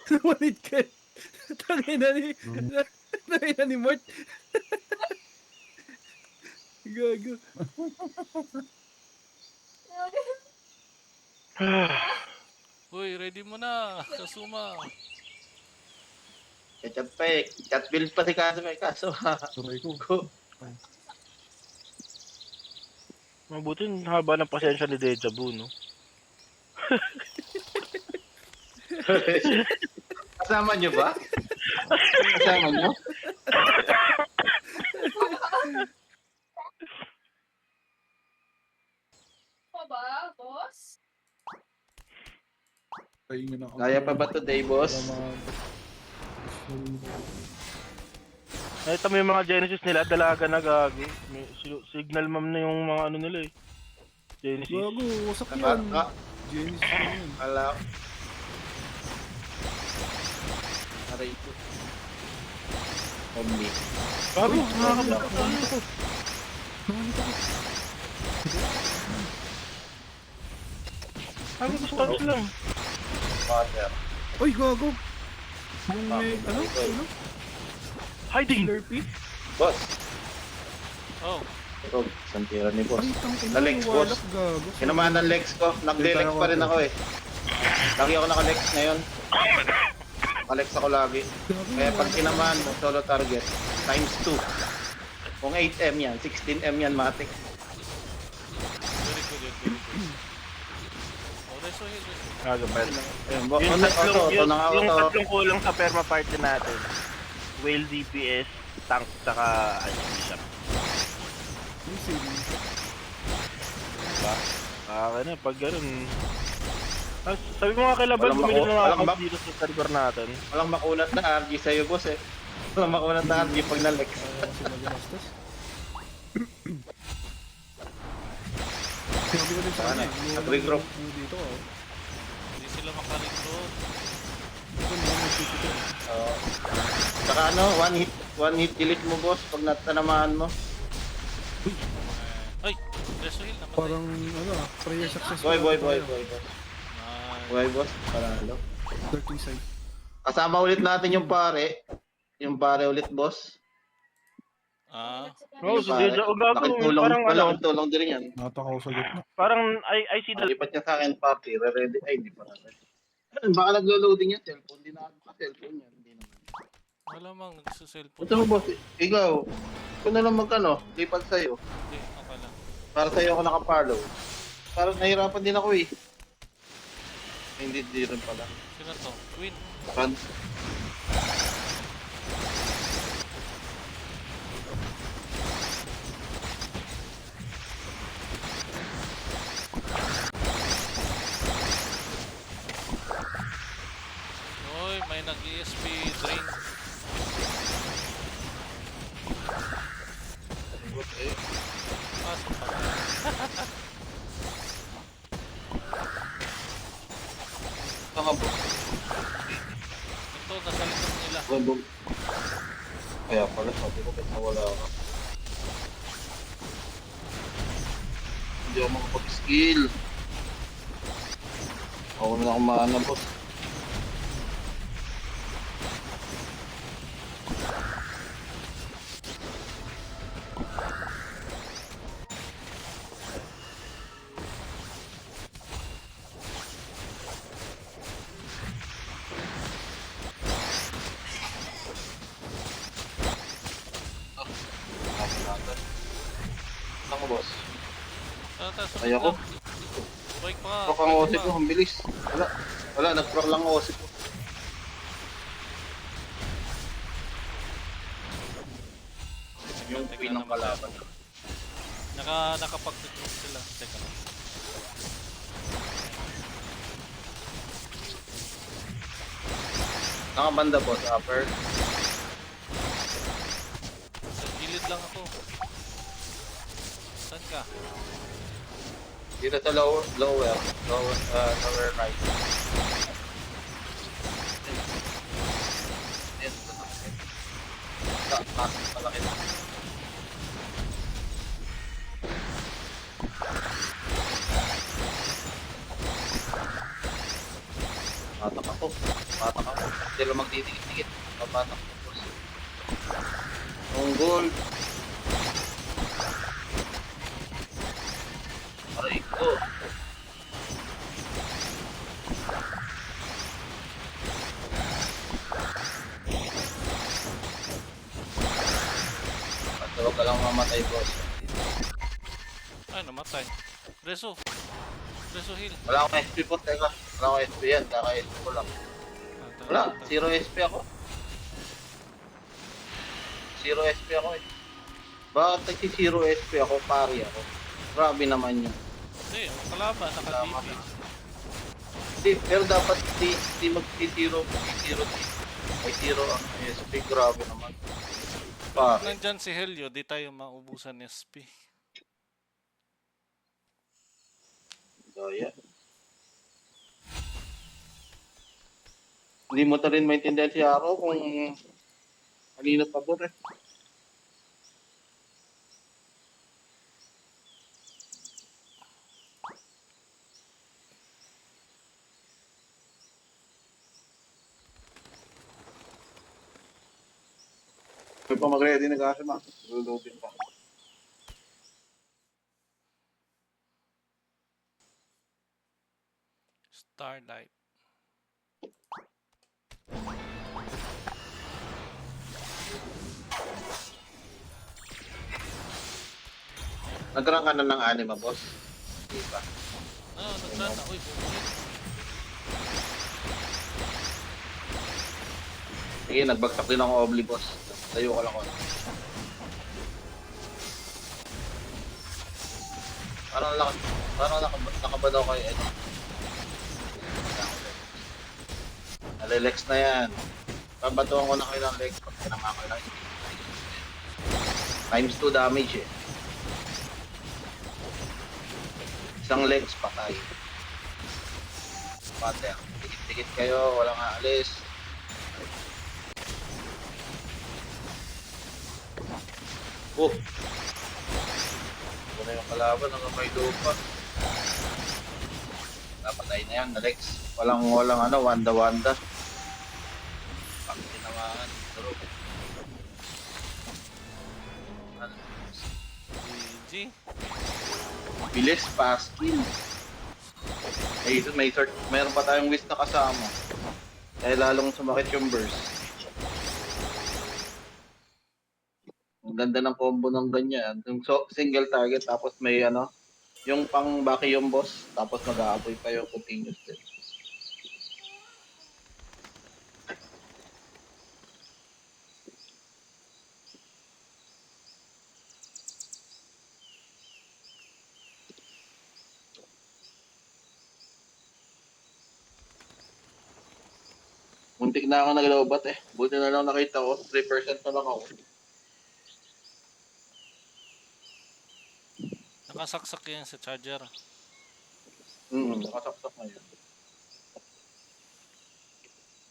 Nawalit ka. Tangina ni tangina ni Mart. Gago. Uy, ready mo na, Kasuma. Chat pa eh. Chat build pa si kaso may kaso. Tuloy ko. Go. Mabuti ang haba ng pasensya ni Deja Vu, no? Kasama nyo ba? Kasama nyo? Pa ba, boss? Pahinga na ako. Kaya pa ba today, boss? Nakita mo yung mga Genesis nila, dalaga na gagi. May signal ma'am na yung mga ano nila eh. Genesis. Gago, wasak yan. Ah, Genesis na yan. ala. Aray ko. Omni. Gago, nakakabot ako. Nawalit ako. Gago, stars lang. Water. Uy, gago. Yung may, ano? Hiding! Slurpee? Boss. Oh, Ito, isang tira ni boss. Ay, tangina. Na legs, boss. Walak, gago. Kinamaan ng legs ko. Nagde-legs pa rin ako eh. Lagi ako naka-legs ngayon. Naka-legs ako lagi. Gago, Kaya pag walak. tinamaan mo, solo target, times 2. Kung 8M yan, 16M yan, matik. very good, very good. Oh, reso heal, reso. Gago, man. Ayun, Yung ito, tatlong kulang sa perma party natin. Whale DPS, tank, saka bishop. Yung save. Diba? Na, pag ganun. Sabi mo nga kay Laban, Walang bumili mako- na mga walang accounts dito sa server natin. Walang makunat na RG sa'yo, boss eh. Walang makunat na RG pag na-legs. Si Magastos. Sabi ko din sa Ano, kanya. nag-regroup. Dito ako. Hindi sila makarecruit. Ito na, magpipito. Saka ano, one hit delete mo, boss, pag natanamaan mo. Ay, reso heal naman. Parang, ano prayer success. Boy, boss. Nice. Boy, boss, panalo. Dirty side. Kasama ulit natin yung pare. Yung pare ulit, boss. Ah, Oo, Yung so pare. Deja, gago, Nakitulong, parang ano, malaking tulong din yan. Nataka ko sa gitna. parang I see the Lipat niya sa akin, party. Re-ready. Ay, hindi pa natin. Baka naglo-loading yan, cellphone. Hindi na cellphone yan. Hindi naman. malamang nagsuselfon. Ito mo, boss. Ikaw. Kung na lang magkano, lipat sa'yo. Hindi, okay lang. Para sa'yo ako nakapollow. Parang nahirapan din ako eh. Hindi rin pala. Sino to? Queen. Run. Uy, may nag-ESP drain. Pasok pa. Saka boss. Ito, nasa likod nila. Bum. Kaya pala sabi ko kasi wala ka. Hindi ako makapag-skill. Ako na akong maana, boss. Ako, boss. Ay, ako. Bike pa. Proc ang OC ko, ang bilis. Wala, nag-proc lang ang OC ko. Yung queen ng kalaban. Nakapag-recruit sila. Teka lang. Nakabanda, boss, upper. Sa gilid lang ako. Saan ka? Dito sa lower right. Yes, malaki na. Matak ako. sila magdidikit-dikit. Papatak ko, boss. Ang gold. Aray ko. At huwag ka lang mamatay, boss. Ay, namatay. Reso. Reso heal. Wala akong SP po, teka. Wala akong SP yan, kaka-SP ko lang. Wala, 0 SP ako. 0 SP ako eh. Bakit nagsi-0 SP ako, pari ako? Grabe naman yun. Hindi, ang kalaban, naka-DP. Hindi, pero dapat di mag-0, mag-0 may 0 ang SP, grabe naman. Pari. Nandyan si Helio, di tayo maubusan ng SP. Gaya. Hindi mo ta rin maintindihan si Aro kung kanino pabor eh. May pa mag-ready na kasi ma. Lulubin pa. Starlight. Nagkaroon ka na ng anima, boss. Di ba? Ah, nagrana. Uy, bumalik. Sige, nagbagsak din ako obli, boss. Tayo ko lang ako. Parang nakabad ako kay ano. Nalelex na yan. Pabatuan ko na kayo ng legs pag tinama ko lang. Times 2 damage eh. Isang legs patay. Pater. Tikit-tikit kayo, walang aalis. Oh! Ito na yung kalaban, ang may lupa. Napatay na yan, Alex. Walang ano, wanda-wanda. Pag tinamaan, turo. GG. Bilis, fast kill. Mayroon pa tayong wish na kasama. Kaya lalong sumakit yung burst. Ang ganda ng combo ng ganyan. Yung single target tapos may ano, yung pang baki yung boss tapos mag-aapoy pa yung continuous din. Muntik na ako naglobat eh. Buti na lang nakita ko, 3% na lang ako. Nakasaksak yan sa charger. Nakasaksak na yun.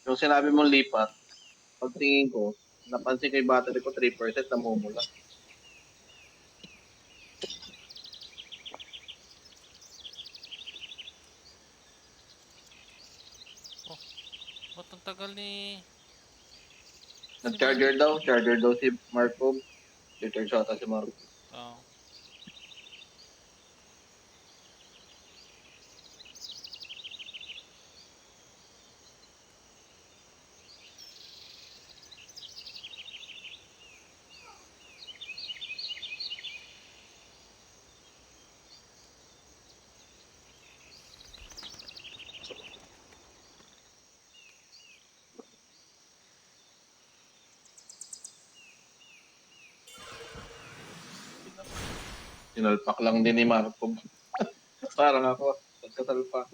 Yung sinabi mong lipat, pagtingin ko, napansin ko yung battery ko 3% namumula. Ba't ang tagal ni... Nag-charger daw si Marco. Charge ata si Marco. Oh. Sinalpak lang din ni Marco. Parang ako, pagkatalpak.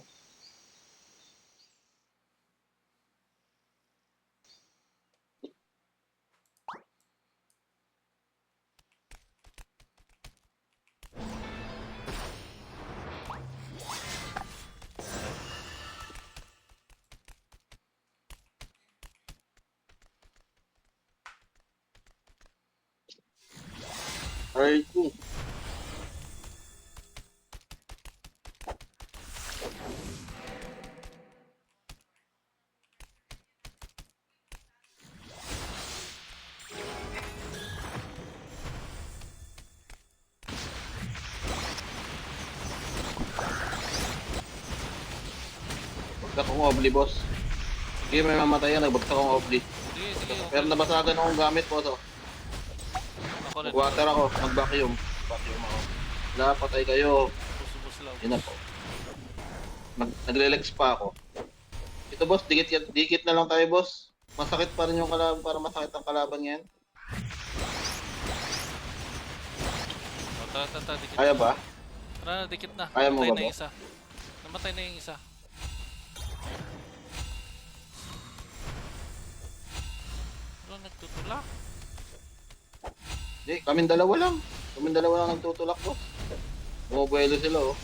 Ay, ko. Nagbagsak akong obli, boss. Sige, may mamatay yan. Nagbagsak akong obli. Sige, sige. Okay. Pero nabasagan akong gamit, boss. Oh. Ako rin. Mag-water ako. Mag-vacuum. Vacuum ako. Wala, patay kayo. Bus lang. Yun na po. Nagle-lex pa ako. Ito, boss. Dikit na lang tayo, boss. Masakit pa rin yung kalaban para masakit ang kalaban ngayon. O, tara, dikit. Kaya ba? Tara, dikit na. Kaya mo Namatay ba, na yung boss? isa. Namatay na yung isa. Ano, nagtutulak? Hindi, kaming dalawa lang. Kaming dalawa lang nagtutulak, boss. Bumubuelo sila, oh.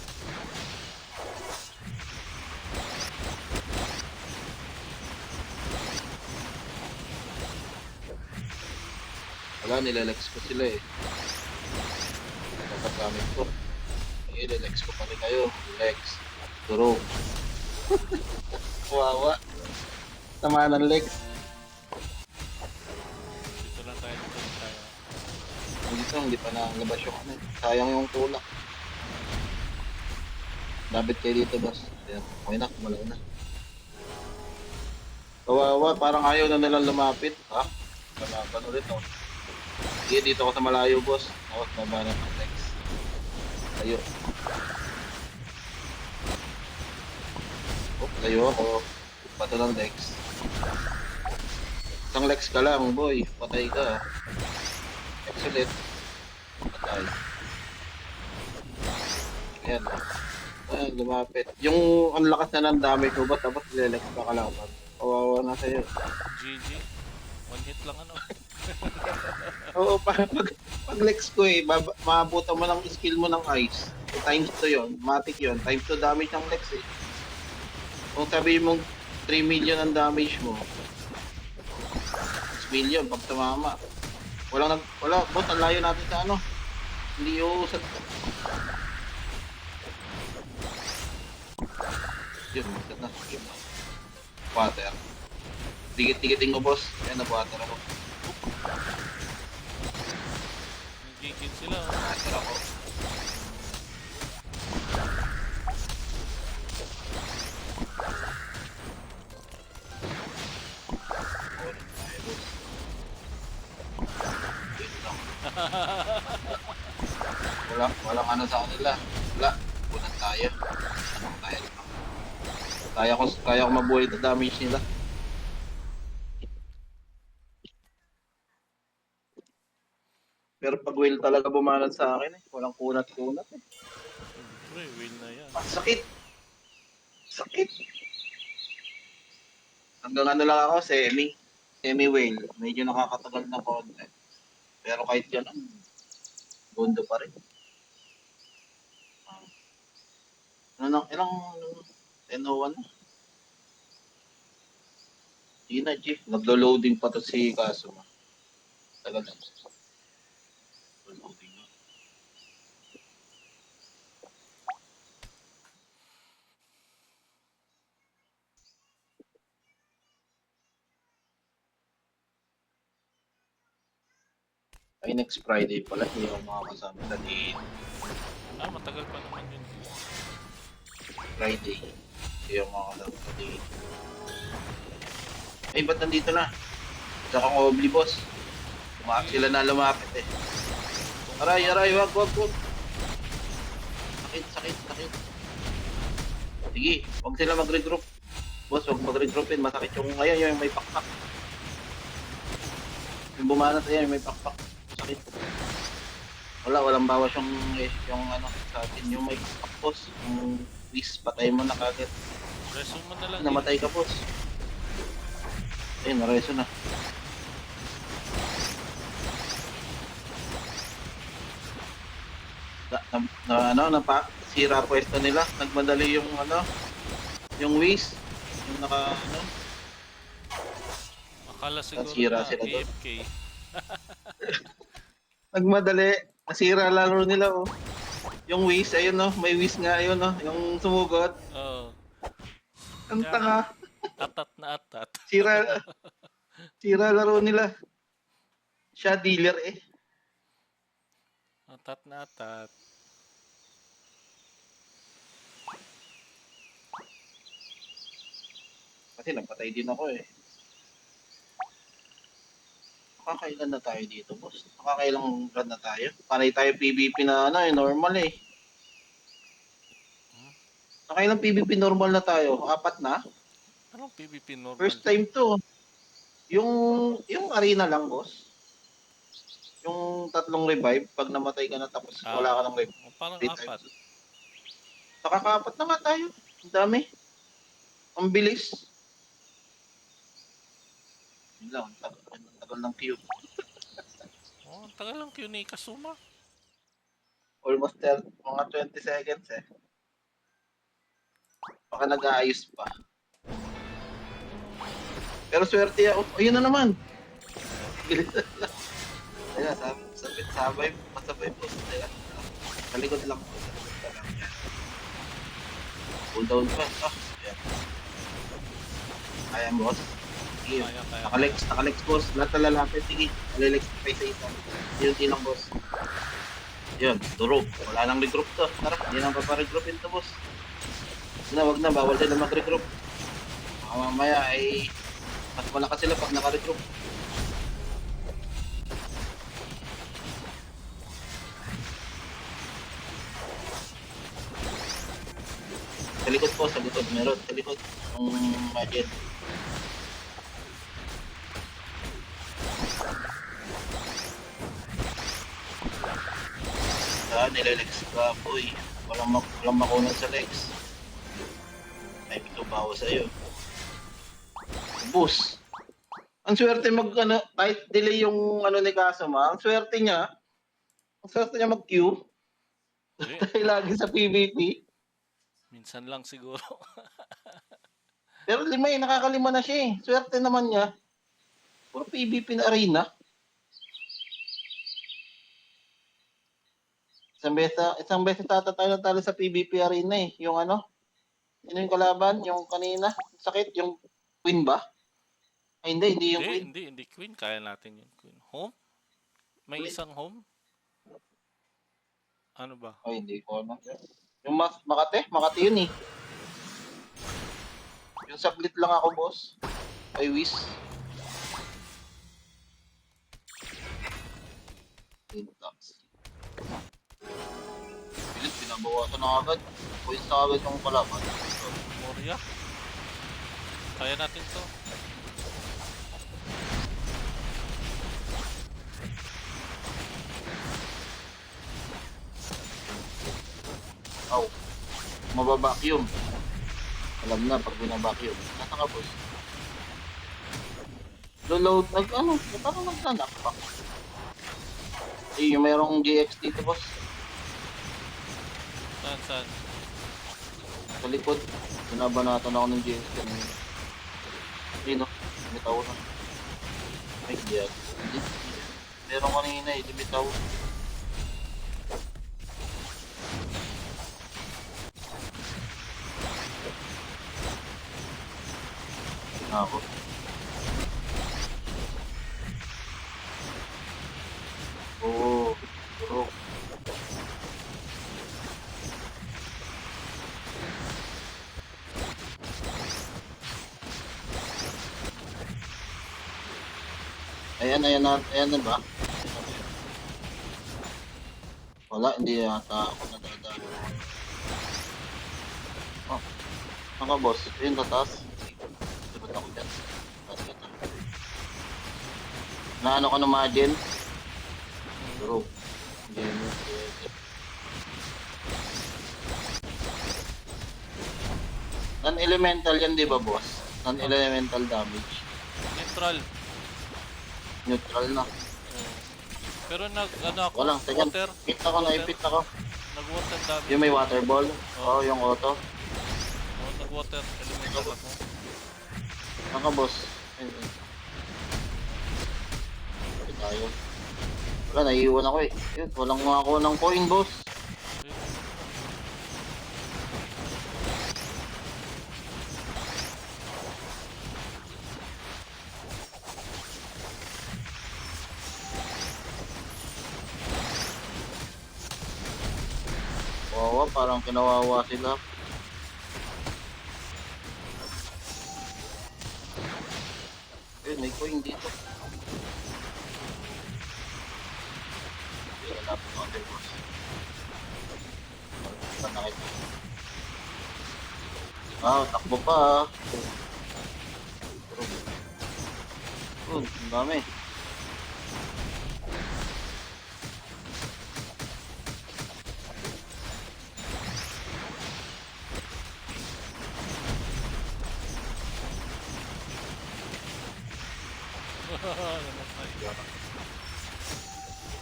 Wala, nilelex ko sila eh. Dapat gamit ko. Nilelex ko pa rin kayo. Lex. Turo. Wawa. Tama ng Lex. Dito lang tayo. Hindi pa nakalabas yung ano. Sayang yung tulak. Dapat kayo dito, boss. Ayan, okay na, kumalaw na. Kawawa, parang ayaw na nilang lumapit. Ha? Kalaban ulit, oh. Sige, dito ako sa malayo, boss. Tapos baba na ng Lex. Tayo. Oh, tayo ako. Bato ng Lex. Isang Lex ka lang, boy. Patay ka. Excellent. Patay. Ayan, oh. Ayan, lumapit. Yung ang lakas na ng damage ko ba, tapos nilelex pa kalaban. Kawawa na sa'yo. GG. One hit lang ano. Oo, pag lex ko eh, maabutan mo ng skill mo ng ice. So, times 2 yun, matic yun. Times 2 damage ng lex eh. Kung sabihin mong 3 million ang damage mo, 6 million pag tumama. Wala, boss, ang layo natin sa ano. Hindi uusad. Yun, magkat na. Water. Dikit-dikitin ko, boss. Ayan, nag-water ako. Nagigit sila. Oh. Water ako. Walang ano sa kanila. Wala. Punan tayo. Kaya ko mabuhay ito damage nila. Pero pag whale talaga bumanat sa akin eh. Walang kunat-kunat eh. Pre, win na yan. Sakit. Sakit. Hanggang ano lang ako, semi whale. Medyo nakakatagal na konti. Pero kahit yan, gondo pa rin. Ilang 10:01 na. Hindi na, Chief. Naglo-loading pa to si Kasuma. Tagal na. Loading na. Ay, next Friday pala. Hindi ako makakasama sa di Matagal pa naman yun. Friday. Hindi ako makakasama sa di. Ay, ba't nandito na? Saka kong obli, boss. Sila na lumapit eh. Aray, wag. Sakit. Sige, wag sila mag-regroup. Boss, wag mag-regroupin. Masakit yung ngayon, yung may pakpak. Yung bumanat ayan, yung may pakpak. Sakit. Walang bawas yung ano sa atin. Yung may pakpak, boss. Yung please, patay mo na kagad. Resume mo na lang. Namatay ka, boss. Ayun, nareso na. Sira pwesto nila. Nagmadali yung ano, yung Whis, yung Akala siguro Nasira na sila doon. AFK. nagmadali. Nasira laro nila, oh. Yung Whis, ayun, no, may Whis nga, ayun, no, yung sumugot. Oo. Ang tanga. Atat na atat. Sira laro nila. Siya dealer eh. Atat na atat. Kasi napatay din ako eh. Nakakailan na tayo dito, boss? Nakakailang run na tayo? Panay tayo PvP na ano eh, normal eh. Nakailang PvP normal na tayo? Apat na? Anong PvP normal First dyan? time to. Yung arena lang, boss. Yung tatlong revive, pag namatay ka na tapos wala ka ng revive. Parang 3 apat. times. Nakakaapat na nga tayo. Ang dami. Ang bilis. Yun lang, ang tagal ng queue. Oh, ang tagal lang Q ni Kasuma. Almost 30, mga 20 seconds eh. Baka nag-aayos pa. Pero swerte ako. Ayun na naman. Ayan, sabay, pasabay po. Ayan. Sa likod lang po. Sa likod pa lang yan. Cool down pa. Ah, ayan. Ayan, boss. Sige. Kaya. Nakalex, boss. Lahat na lalapit. Sige, nalilex pa sa isa. Yun lang, boss. Yun, turo. Wala nang regroup to. Tara, hindi nang paparegroupin to, boss. Wag na, bawal sila mag-regroup. Mamaya ay mas malakas sila pag naka-regroup. Sa likod po, sa likod. Meron, sa likod. Ang magic. Nilelex ka, boy. Walang makunan sa legs. Ay, ito bawa sa'yo. Boost. Ang swerte kahit delay yung ni Kasama, ang swerte niya mag-queue. Dahil lagi sa PvP. Minsan lang siguro. Pero nakakalima na siya eh. Swerte naman niya. Puro PvP na arena. Isang beses tatatalo talo sa PvP arena eh. Yung yung kalaban, yung kanina, sakit, yung Queen ba? Ay hindi yung Queen. Hindi Queen. Kaya natin yun. Queen. Home? May Queen. isang home? Ano ba? Ay hindi ko alam. Yung Makati yun eh. Yung saglit lang ako, boss. Ay wish. Intax. Bilis, pinabawasan na agad. Points na agad yung kalaban. Moria? Kaya natin to. Aw. Mababacuum. Alam na pag binabacuum. Nasa ka, boss. Load, parang nagsanakpak. Eh, yung mayroong GX dito, boss. Saan? Sa likod. Binabanatan ako ng GX kanina. Hindi, no? Limitaw na. Ay, GX. Hindi. Meron kanina eh, limitaw. Ako. Oo, bro. Ayan na ba? Wala, hindi yata ako nadadalo. Oh, naka boss, ayun tatas. Sabat ako dyan. Tatas ka na. Naano ka ng Magen? Bro. Hindi mo. Non-elemental yan, di ba, boss? Non-elemental damage. Neutral na. Pero ako, Walang, second. water. Hit ako, naipit ako. Nag-water damage. Yung may water ball. Oo, yung auto. Nag-water elemental ako. Naka, boss. Ayun. Ay, tayo. Wala, naiiwan ako eh. Yun, walang makakuha ng coin, boss. Wawa, parang kinawawa sila. may coin dito. Wala po ako din, boss. Saan na kita? Takbo pa ah. Ang dami. Namatay.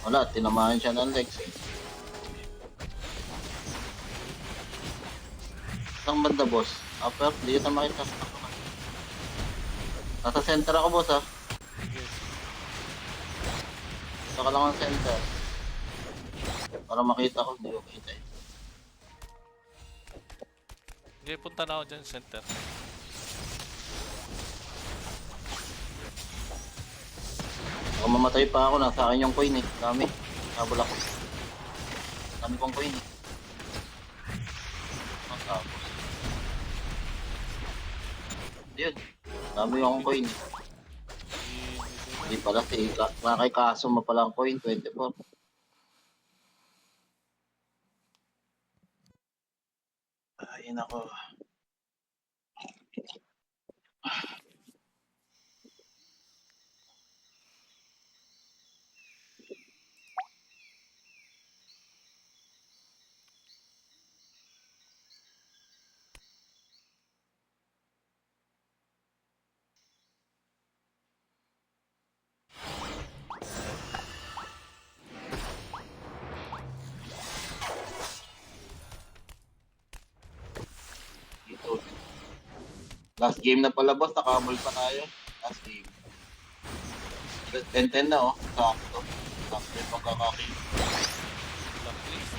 Wala, tinamaan siya ng legs eh. Saan banda, boss? Upper, di kita makita. Nasa center ako, boss ah. Sige. Ito ka lang ang center. Para makita ko, hindi ko kita eh. Sige, punta na ako dyan, center. Baka mamatay pa ako, nasa akin yung coin eh. Dami. Habol ako. Dami kong coin eh. Tapos. Yun. Dami akong coin eh. Hindi pala si kay Kaso mo pala ang coin, 24. Ay, nako. Dito. Last game na pala, boss. Nakahabol pa tayo. Last game. 10-10 na, oh. Sakto. Sakto yung pagkakakill. Blacklist.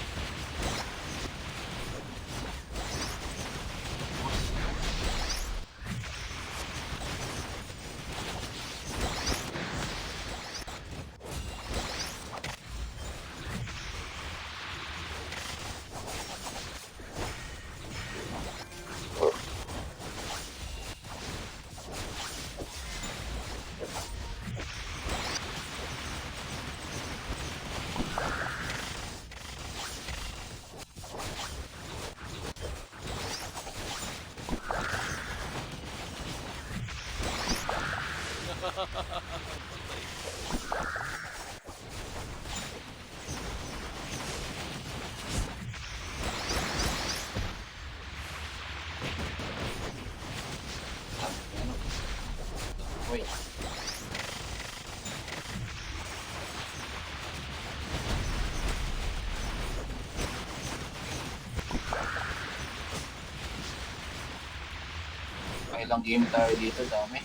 Uy. May ilang game tayo dito, dami.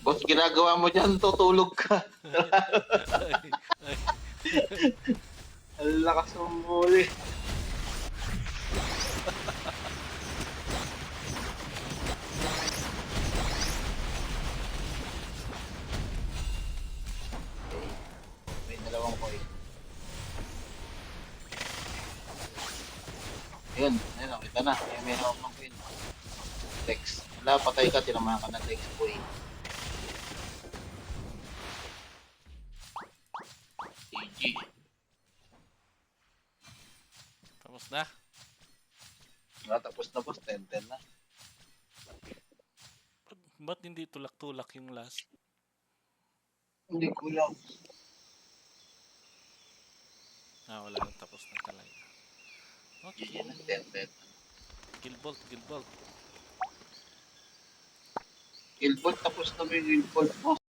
Boss, ginagawa mo dyan, tutulog ka. Ang lakas ng muli. May dalawang coin. Yun, ayun, nakita na. May hawak ng coin. Lex. Wala, patay ka, tinamahan ka ng Lex coin. GG. Tapos na. Tapos na boss, 10-10 na. Ba't hindi tulak-tulak yung last? Hindi ko lang. Wala nang tapos na talaga. Okay. GG na 10-10. Guild Bolt. Guild Ball, tapos na ba yung Guild Ball mo?